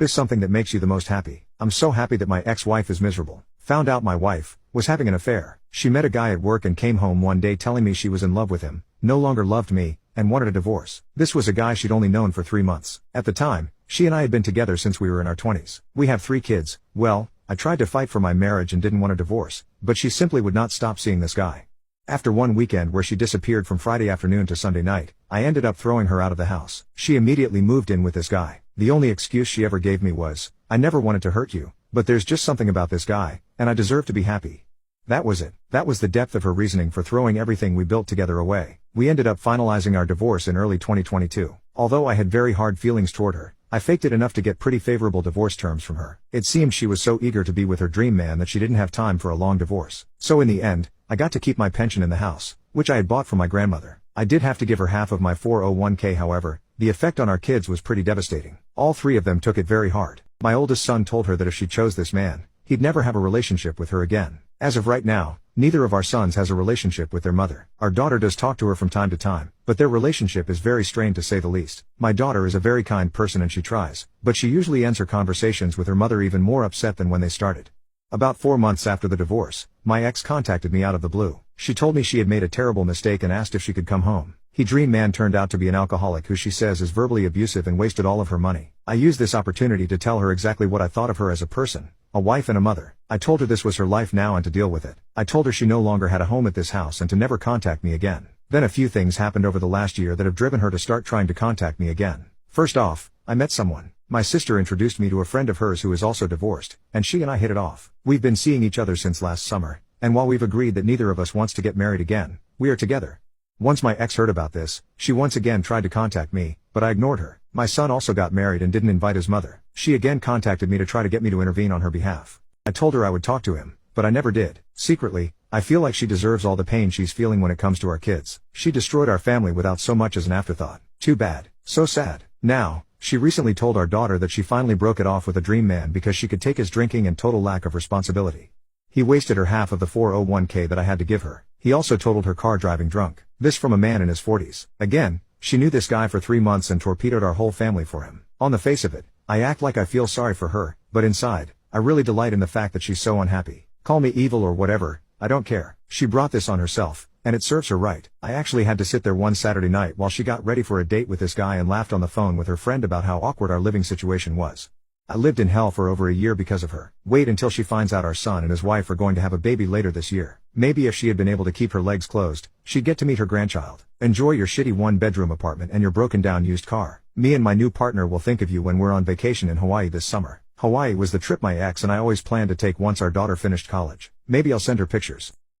Is something that makes you the most happy? I'm so happy that my ex-wife is miserable. Found out my wife was having an affair. She met a guy at work and came home one day telling me she was in love with him, no longer loved me, and wanted a divorce. This was a guy she'd only known for 3 months. At the time, she and I had been together since we were in our 20s. We have 3 kids. Well, I tried to fight for my marriage and didn't want a divorce, but she simply would not stop seeing this guy. After one weekend where she disappeared from Friday afternoon to Sunday night, I ended up throwing her out of the house. She immediately moved in with this guy. The only excuse she ever gave me was, "I never wanted to hurt you, but there's just something about this guy, and I deserve to be happy." That was it. That was the depth of her reasoning for throwing everything we built together away. We ended up finalizing our divorce in early 2022. Although I had very hard feelings toward her, I faked it enough to get pretty favorable divorce terms from her. It seemed she was so eager to be with her dream man that she didn't have time for a long divorce. So in the end, I got to keep my pension in the house, which I had bought from my grandmother. I did have to give her half of my 401k. However, the effect on our kids was pretty devastating. All 3 of them took it very hard. My oldest son told her that if she chose this man, he'd never have a relationship with her again. As of right now, neither of our sons has a relationship with their mother. Our daughter does talk to her from time to time, but their relationship is very strained to say the least. My daughter is a very kind person and she tries, but she usually ends her conversations with her mother even more upset than when they started. About 4 months after the divorce, my ex contacted me out of the blue. She told me she had made a terrible mistake and asked if she could come home. Her dream man turned out to be an alcoholic who she says is verbally abusive and wasted all of her money. I used this opportunity to tell her exactly what I thought of her as a person, a wife and a mother. I told her this was her life now and to deal with it. I told her she no longer had a home at this house and to never contact me again. Then a few things happened over the last year that have driven her to start trying to contact me again. First off, I met someone. My sister introduced me to a friend of hers who is also divorced, and she and I hit it off. We've been seeing each other since last summer, and while we've agreed that neither of us wants to get married again, we are together. Once my ex heard about this, she once again tried to contact me, but I ignored her. My son also got married and didn't invite his mother. She again contacted me to try to get me to intervene on her behalf. I told her I would talk to him, but I never did. Secretly, I feel like she deserves all the pain she's feeling when it comes to our kids. She destroyed our family without so much as an afterthought. Too bad. So sad. Now, she recently told our daughter that she finally broke it off with a dream man because she could take his drinking and total lack of responsibility. He wasted her half of the 401k that I had to give her. He also totaled her car driving drunk. This from a man in his 40s. Again, she knew this guy for 3 months and torpedoed our whole family for him. On the face of it, I act like I feel sorry for her, but inside, I really delight in the fact that she's so unhappy. Call me evil or whatever, I don't care. She brought this on herself, and it serves her right. I actually had to sit there one Saturday night while she got ready for a date with this guy and laughed on the phone with her friend about how awkward our living situation was. I lived in hell for over a year because of her. Wait until she finds out our son and his wife are going to have a baby later this year. Maybe if she had been able to keep her legs closed, she'd get to meet her grandchild. Enjoy your shitty 1-bedroom apartment and your broken down used car. Me and my new partner will think of you when we're on vacation in Hawaii this summer. Hawaii was the trip my ex and I always planned to take once our daughter finished college. Maybe I'll send her pictures.